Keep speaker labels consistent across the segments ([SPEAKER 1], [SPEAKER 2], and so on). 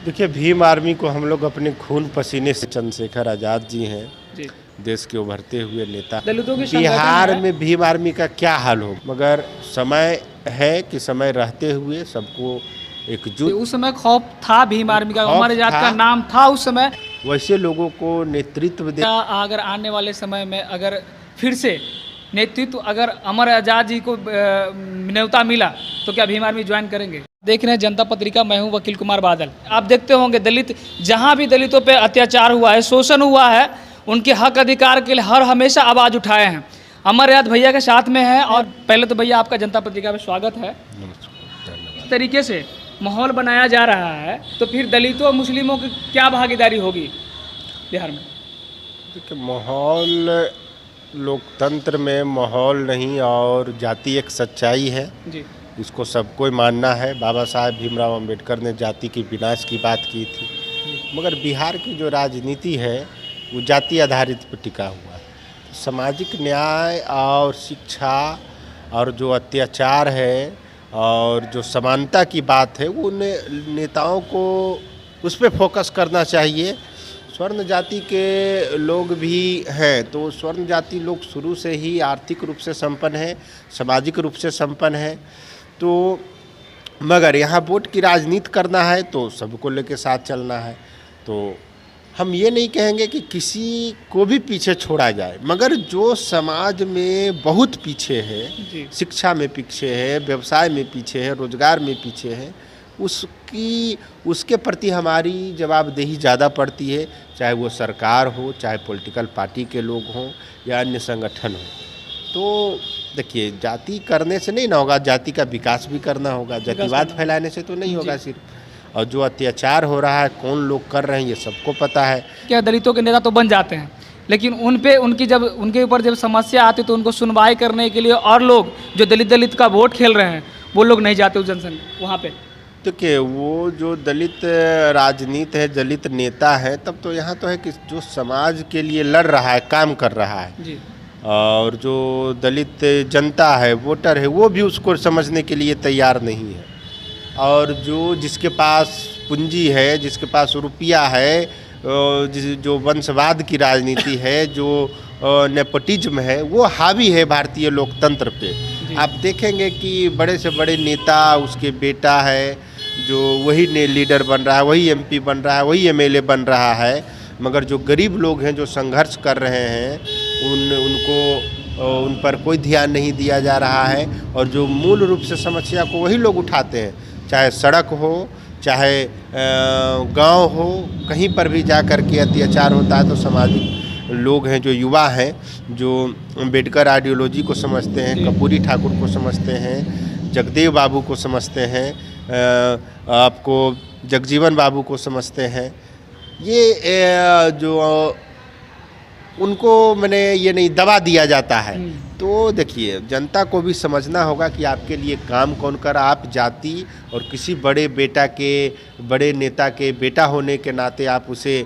[SPEAKER 1] देखिए, भीम आर्मी को हम लोग अपने खून पसीने से चंद्रशेखर आज़ाद जी हैं,
[SPEAKER 2] जी।
[SPEAKER 1] देश के उभरते हुए नेता।
[SPEAKER 2] दलितों की संगठन
[SPEAKER 1] बिहार
[SPEAKER 2] है।
[SPEAKER 1] में भीम आर्मी का क्या हाल हो, मगर समय है कि समय रहते हुए सबको एकजुट
[SPEAKER 2] उस समय खौफ था भीम आर्मी का,
[SPEAKER 1] खौफ
[SPEAKER 2] अमर आजाद
[SPEAKER 1] था।
[SPEAKER 2] का नाम था उस समय।
[SPEAKER 1] वैसे लोगों को नेतृत्व दे।
[SPEAKER 2] क्या अगर आने वाले समय में अगर फिर से नेतृत्व अगर अमर आजाद जी को न्योता मिला तो क्या भीम आर्मी ज्वाइन करेंगे? देख रहे हैं जनता पत्रिका, मैं हूं वकील कुमार बादल। आप देखते होंगे दलित जहां भी दलितों पे अत्याचार हुआ है, शोषण हुआ है, उनके हक अधिकार के लिए हर हमेशा आवाज़ उठाए हैं। अमर आजाद भैया के साथ में है। और पहले तो भैया आपका जनता पत्रिका में स्वागत है। इस तरीके से माहौल बनाया जा रहा है तो फिर दलितों और मुस्लिमों की क्या भागीदारी होगी बिहार में?
[SPEAKER 1] देखिए, माहौल लोकतंत्र में माहौल नहीं और जाति एक सच्चाई है,
[SPEAKER 2] जी।
[SPEAKER 1] इसको सबको मानना है। बाबा साहेब भीमराव अंबेडकर ने जाति के विनाश की बात की थी, मगर बिहार की जो राजनीति है वो जाति आधारित पर टिका हुआ है। सामाजिक न्याय और शिक्षा और जो अत्याचार है और जो समानता की बात है वो नेताओं को उस पर फोकस करना चाहिए। स्वर्ण जाति के लोग भी हैं तो स्वर्ण जाति लोग शुरू से ही आर्थिक रूप से संपन्न है, सामाजिक रूप से संपन्न है। तो मगर यहाँ वोट की राजनीति करना है तो सबको लेके साथ चलना है। तो हम ये नहीं कहेंगे कि किसी को भी पीछे छोड़ा जाए, मगर जो समाज में बहुत पीछे है,
[SPEAKER 2] जी।
[SPEAKER 1] शिक्षा में पीछे है, व्यवसाय में पीछे है, रोजगार में पीछे है, उसके प्रति हमारी जवाबदेही ज़्यादा पड़ती है, चाहे वो सरकार हो, चाहे पॉलिटिकल पार्टी के लोग हों या अन्य संगठन हो। तो देखिए, जाति करने से नहीं ना होगा, जाति का विकास भी करना होगा, जातिवाद फैलाने से तो नहीं होगा सिर्फ। और जो अत्याचार हो रहा है, कौन लोग कर रहे हैं, ये सबको पता है।
[SPEAKER 2] क्या दलितों के नेता तो बन जाते हैं, लेकिन उनके ऊपर जब समस्या आती तो उनको सुनवाई करने के लिए और लोग जो दलित का वोट खेल रहे हैं वो लोग नहीं जाते उस जनसंघ वहाँ पे।
[SPEAKER 1] देखिए, वो जो दलित राजनीति है, दलित नेता है, तब तो यहाँ तो है कि जो समाज के लिए लड़ रहा है, काम कर रहा है
[SPEAKER 2] जी।
[SPEAKER 1] और जो दलित जनता है, वोटर है, वो भी उसको समझने के लिए तैयार नहीं है। और जिसके पास पूंजी है, जिसके पास रुपया है, जो वंशवाद की राजनीति है, जो नेपोटिज्म है, वो हावी है भारतीय लोकतंत्र पे। आप देखेंगे कि बड़े से बड़े नेता उसके बेटा है, जो वही लीडर बन रहा है, वही एमपी बन रहा है, वही एमएलए बन रहा है, मगर जो गरीब लोग हैं, जो संघर्ष कर रहे हैं, उन पर कोई ध्यान नहीं दिया जा रहा है। और जो मूल रूप से समस्या को वही लोग उठाते हैं, चाहे सड़क हो, चाहे गांव हो, कहीं पर भी जा कर के अत्याचार होता है तो सामाजिक लोग हैं, जो युवा हैं, जो अम्बेडकर आइडियोलॉजी को समझते हैं, कर्पूरी ठाकुर को समझते हैं, जगदेव बाबू को समझते हैं, आपको जगजीवन बाबू को समझते हैं, ये जो उनको मैंने ये नहीं दबा दिया जाता है। तो देखिए, जनता को भी समझना होगा कि आपके लिए काम कौन कर रहा। आप जाति और किसी बड़े नेता के बेटा होने के नाते आप उसे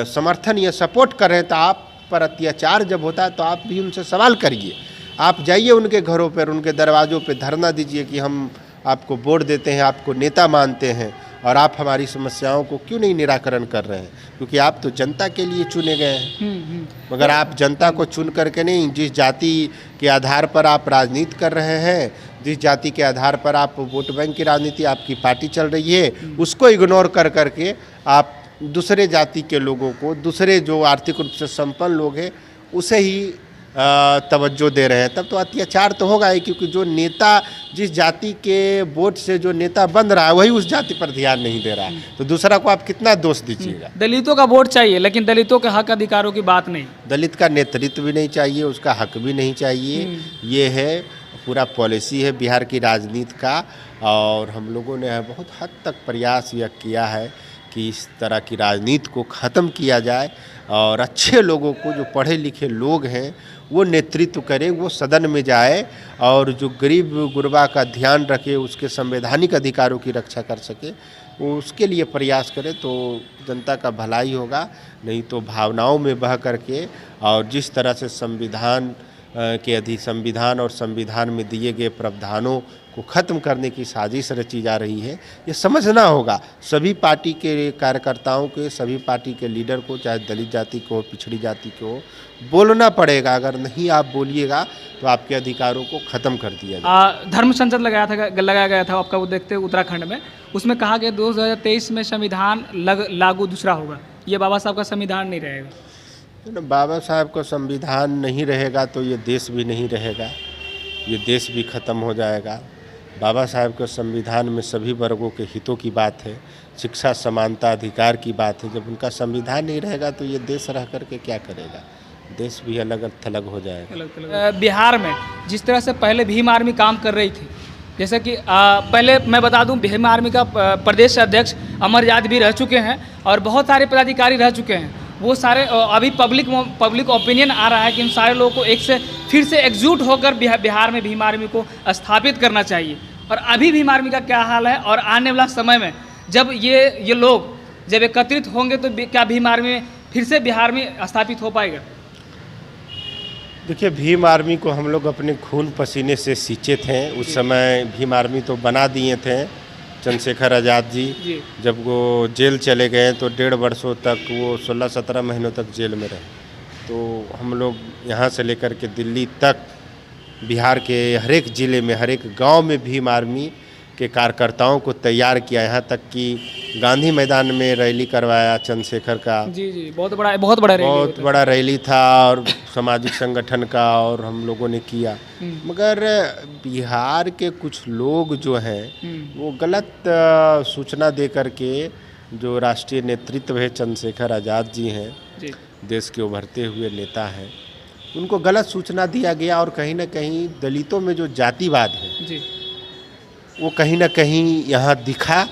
[SPEAKER 1] समर्थन या सपोर्ट कर रहे हैं, तो आप पर अत्याचार जब होता है तो आप भी उनसे सवाल करिए। आप जाइए उनके घरों पर, उनके दरवाज़ों पर धरना दीजिए कि हम आपको वोट देते हैं, आपको नेता मानते हैं, और आप हमारी समस्याओं को क्यों नहीं निराकरण कर रहे हैं, क्योंकि आप तो जनता के लिए चुने गए हैं। मगर आप जनता को चुन करके नहीं, जिस जाति के आधार पर आप राजनीति कर रहे हैं, जिस जाति के आधार पर आप वोट बैंक की राजनीति, आपकी पार्टी चल रही है, उसको इग्नोर कर करके आप दूसरे जाति के लोगों को, दूसरे जो आर्थिक रूप से संपन्न लोग हैं, उसे ही तवज्जो दे रहे हैं। तब तो अत्याचार तो होगा ही, क्योंकि जो नेता, जिस जाति के वोट से जो नेता बन रहा है, वही उस जाति पर ध्यान नहीं दे रहा है, तो दूसरा को आप कितना दोष दीजिएगा।
[SPEAKER 2] दलितों का वोट चाहिए, लेकिन दलितों के हक अधिकारों की बात नहीं।
[SPEAKER 1] दलित का नेतृत्व भी नहीं चाहिए, उसका हक भी नहीं चाहिए। ये है पूरा पॉलिसी है बिहार की राजनीति का। और हम लोगों ने बहुत हद तक प्रयास यह किया है कि इस तरह की राजनीति को ख़त्म किया जाए और अच्छे लोगों को, जो पढ़े लिखे लोग हैं, वो नेतृत्व करे, वो सदन में जाए और जो गरीब गुरबा का ध्यान रखे, उसके संवैधानिक अधिकारों की रक्षा कर सके, वो उसके लिए प्रयास करे, तो जनता का भलाई होगा। नहीं तो भावनाओं में बह करके और जिस तरह से संविधान के संविधान और संविधान में दिए गए प्रावधानों को ख़त्म करने की साजिश रची जा रही है। ये समझना होगा सभी पार्टी के कार्यकर्ताओं के, सभी पार्टी के लीडर को, चाहे दलित जाति को, पिछड़ी जाति को बोलना पड़ेगा। अगर नहीं आप बोलिएगा तो आपके अधिकारों को ख़त्म कर दिया जाएगा।
[SPEAKER 2] धर्म संसद लगाया गया था आपका, वो देखते उत्तराखंड में, उसमें कहा गया 2023 में संविधान लागू दूसरा होगा। ये बाबा साहब का संविधान नहीं रहेगा।
[SPEAKER 1] तो बाबा साहब का संविधान नहीं रहेगा तो ये देश भी नहीं रहेगा, ये देश भी ख़त्म हो जाएगा। बाबा साहब के संविधान में सभी वर्गों के हितों की बात है, शिक्षा, समानता, अधिकार की बात है। जब उनका संविधान नहीं रहेगा तो ये देश रह करके क्या करेगा, देश भी अलग थलग हो जाएगा।
[SPEAKER 2] बिहार में जिस तरह से पहले भीम आर्मी काम कर रही थी, जैसे कि पहले मैं बता दूं, भीम आर्मी का प्रदेश अध्यक्ष अमर याद भी रह चुके हैं और बहुत सारे पदाधिकारी रह चुके हैं। वो सारे अभी पब्लिक ओपिनियन आ रहा है कि इन सारे लोगों को फिर से एकजुट होकर बिहार में भीम आर्मी को स्थापित करना चाहिए। और अभी भीम आर्मी का क्या हाल है, और आने वाला समय में जब ये लोग जब एकत्रित होंगे तो क्या भीम आर्मी फिर से बिहार में स्थापित हो पाएगा?
[SPEAKER 1] देखिए, भीम आर्मी को हम लोग अपने खून पसीने से सींचे थे। उस समय भीम आर्मी तो बना दिए थे चंद्रशेखर आज़ाद जी। जब वो जेल चले गए तो 1.5 वर्षों तक वो 16-17 महीनों तक जेल में रहे। तो हम लोग यहाँ से लेकर के दिल्ली तक बिहार के हर एक ज़िले में, हर एक गांव में भीम आर्मी के कार्यकर्ताओं को तैयार किया। यहाँ तक कि गांधी मैदान में रैली करवाया चंद्रशेखर का।
[SPEAKER 2] जी, बहुत बड़ा रैली
[SPEAKER 1] था और सामाजिक संगठन का, और हम लोगों ने किया। मगर बिहार के कुछ लोग जो हैं वो गलत सूचना दे करके, जो राष्ट्रीय नेतृत्व है चंद्रशेखर आज़ाद जी हैं, देश के उभरते हुए नेता हैं, उनको गलत सूचना दिया गया। और कहीं ना कहीं दलितों में जो जातिवाद है वो कहीं ना कहीं यहाँ दिखा।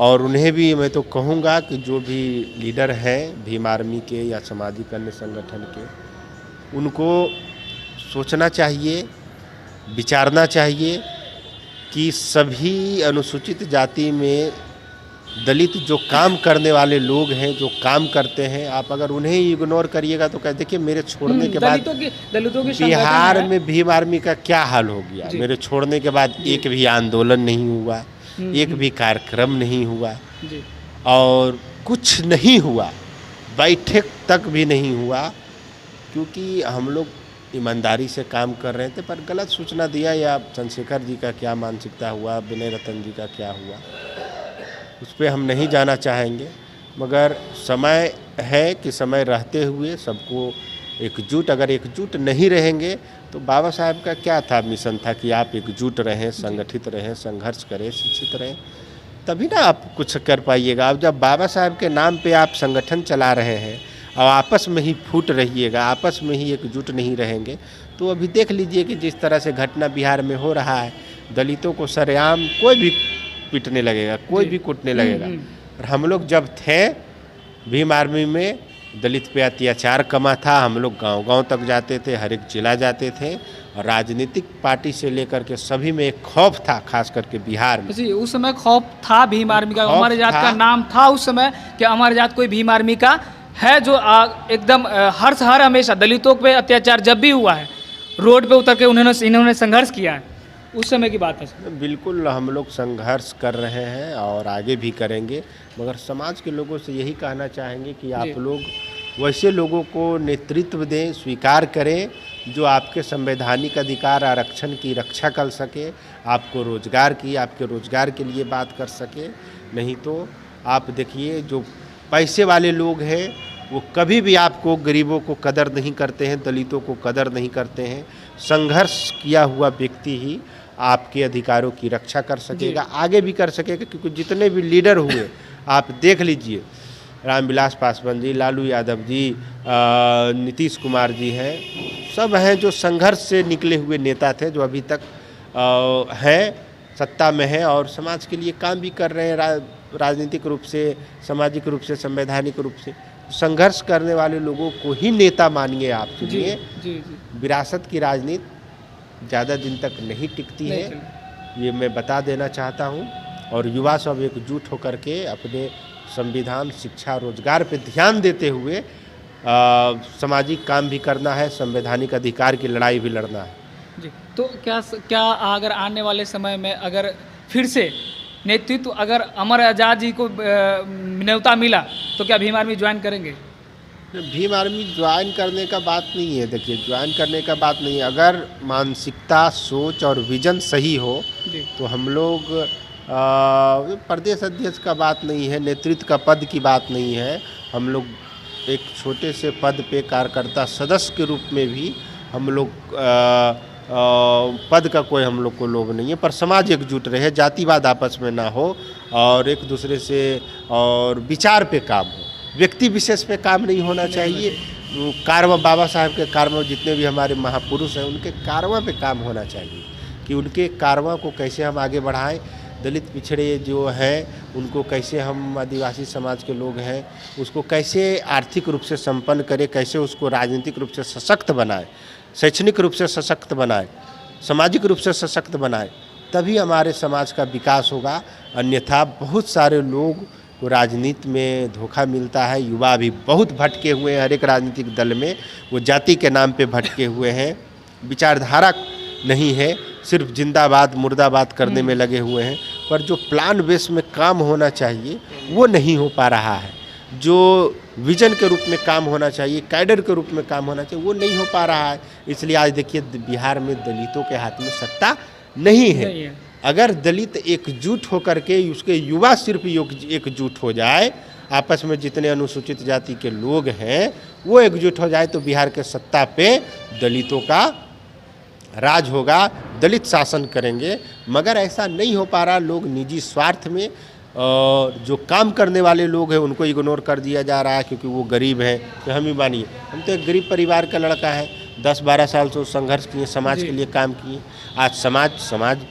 [SPEAKER 1] और उन्हें भी मैं तो कहूँगा कि जो भी लीडर हैं भीम आर्मी के या सामाजिक अन्य संगठन के, उनको सोचना चाहिए, विचारना चाहिए कि सभी अनुसूचित जाति में दलित जो काम करने वाले लोग हैं, जो काम करते हैं, आप अगर उन्हें इग्नोर करिएगा तो क्या, देखिए मेरे छोड़ने के बाद
[SPEAKER 2] दलितों की
[SPEAKER 1] बिहार में भीम आर्मी का क्या हाल हो गया। मेरे छोड़ने के बाद एक भी आंदोलन नहीं हुआ, एक भी कार्यक्रम नहीं हुआ, और कुछ नहीं हुआ, बैठक तक भी नहीं हुआ, क्योंकि हम लोग ईमानदारी से काम कर रहे थे। पर गलत सूचना दिया, या चंद्रशेखर जी का क्या मानसिकता हुआ, विनय रतन जी का क्या हुआ, उस पर हम नहीं जाना चाहेंगे। मगर समय है कि समय रहते हुए सबको एकजुट, अगर एकजुट नहीं रहेंगे तो बाबा साहब का क्या था, मिशन था कि आप एकजुट रहें, संगठित रहें, संघर्ष करें, शिक्षित रहें, तभी ना आप कुछ कर पाइएगा। अब जब बाबा साहब के नाम पे आप संगठन चला रहे हैं और आपस में ही फूट रहिएगा, आपस में ही एकजुट नहीं रहेंगे, तो अभी देख लीजिए कि जिस तरह से घटना बिहार में हो रहा है, दलितों को सरेआम कोई भी पीटने लगेगा, कोई भी कूटने लगेगा। और हम लोग जब थे भीम आर्मी में, दलित पे अत्याचार कमा था, हम लोग गांव-गांव तक जाते थे, हर एक जिला जाते थे, और राजनीतिक पार्टी से लेकर के सभी में एक खौफ था, खास करके बिहार में।
[SPEAKER 2] जी, उस समय खौफ था भीम आर्मी का। अमर आजाद का नाम था उस समय कि अमर आजाद कोई भीम आर्मी का है, जो एकदम हर हमेशा दलितों पे अत्याचार जब भी हुआ है, रोड पे उतर के इन्होंने संघर्ष किया है। उस समय की बात है।
[SPEAKER 1] बिल्कुल, हम लोग संघर्ष कर रहे हैं और आगे भी करेंगे, मगर समाज के लोगों से यही कहना चाहेंगे कि आप लोग वैसे लोगों को नेतृत्व दें, स्वीकार करें जो आपके संवैधानिक अधिकार, आरक्षण की रक्षा कर सके, आपको आपके रोजगार के लिए बात कर सके। नहीं तो आप देखिए, जो पैसे वाले लोग हैं वो कभी भी आपको, गरीबों को कदर नहीं करते हैं, दलितों को कदर नहीं करते हैं। संघर्ष किया हुआ व्यक्ति ही आपके अधिकारों की रक्षा कर सकेगा, आगे भी कर सकेगा। क्योंकि जितने भी लीडर हुए आप देख लीजिए, रामविलास पासवान जी, लालू यादव जी, नीतीश कुमार जी हैं, सब हैं जो संघर्ष से निकले हुए नेता थे, जो अभी तक हैं, सत्ता में हैं और समाज के लिए काम भी कर रहे हैं, राजनीतिक रूप से, सामाजिक रूप से, संवैधानिक रूप से। संघर्ष करने वाले लोगों को ही नेता मानिए आप। सुनिए, विरासत की राजनीति ज़्यादा दिन तक नहीं टिकती है, ये मैं बता देना चाहता हूँ। और युवा सब एकजुट होकर के अपने संविधान, शिक्षा, रोजगार पे ध्यान देते हुए सामाजिक काम भी करना है, संवैधानिक अधिकार की लड़ाई भी लड़ना है।
[SPEAKER 2] जी, तो क्या अगर आने वाले समय में अगर फिर से नेतृत्व अगर अमर आज़ाद जी को न्योता मिला तो क्या भीम आर्मी ज्वाइन करेंगे?
[SPEAKER 1] भीम आर्मी ज्वाइन करने का बात नहीं है। देखिए, ज्वाइन करने का बात नहीं है। अगर मानसिकता, सोच और विजन सही हो
[SPEAKER 2] जी,
[SPEAKER 1] तो हम लोग प्रदेश अध्यक्ष का बात नहीं है, नेतृत्व का पद की बात नहीं है। हम लोग एक छोटे से पद पे कार्यकर्ता सदस्य के रूप में भी हम लोग पद का कोई हम लोग को लोभ नहीं है, पर समाज एकजुट रहे, जातिवाद आपस में ना हो और एक दूसरे से और विचार पे काम हो, व्यक्ति विशेष पे काम नहीं होना चाहिए। कारवा बाबा साहब के कारवा, जितने भी हमारे महापुरुष हैं उनके कारवा पे काम होना चाहिए कि उनके कारवा को कैसे हम आगे बढ़ाएं, दलित पिछड़े जो हैं उनको कैसे हम, आदिवासी समाज के लोग हैं उसको कैसे आर्थिक रूप से संपन्न करें, कैसे उसको राजनीतिक रूप से सशक्त बनाएं, शैक्षणिक रूप से सशक्त बनाएं, सामाजिक रूप से सशक्त बनाएं, तभी हमारे समाज का विकास होगा। अन्यथा बहुत सारे लोग को राजनीति में धोखा मिलता है। युवा भी बहुत भटके हुए हैं, हर एक राजनीतिक दल में वो जाति के नाम पे भटके हुए हैं, विचारधारा नहीं है, सिर्फ जिंदाबाद मुर्दाबाद करने में लगे हुए हैं। पर जो प्लान बेस में काम होना चाहिए वो नहीं हो पा रहा है, जो विजन के रूप में काम होना चाहिए, कैडर के रूप में काम होना चाहिए, वो नहीं हो पा रहा है। इसलिए आज देखिए बिहार में दलितों के हाथ में सत्ता नहीं है। अगर दलित एकजुट होकर के, उसके युवा सिर्फ एकजुट हो जाए, आपस में जितने अनुसूचित जाति के लोग हैं वो एकजुट हो जाए तो बिहार के सत्ता पे दलितों का राज होगा, दलित शासन करेंगे। मगर ऐसा नहीं हो पा रहा। लोग निजी स्वार्थ में जो काम करने वाले लोग हैं उनको इग्नोर कर दिया जा रहा है क्योंकि वो गरीब हैं। तो हम ही मानिए, हम तो एक गरीब परिवार का लड़का है, 10-12 साल से संघर्ष किए, समाज के लिए काम किए। आज समाज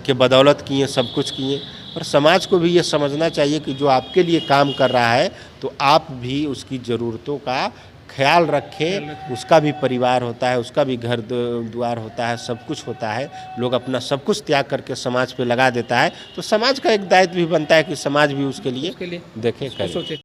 [SPEAKER 1] के बदौलत किए, सब कुछ किए। और समाज को भी ये समझना चाहिए कि जो आपके लिए काम कर रहा है तो आप भी उसकी ज़रूरतों का ख्याल रखें। उसका भी परिवार होता है, उसका भी घर द्वार होता है, सब कुछ होता है। लोग अपना सब कुछ त्याग करके समाज पे लगा देता है तो समाज का एक दायित्व भी बनता है कि समाज भी उसके लिए देखे, करे।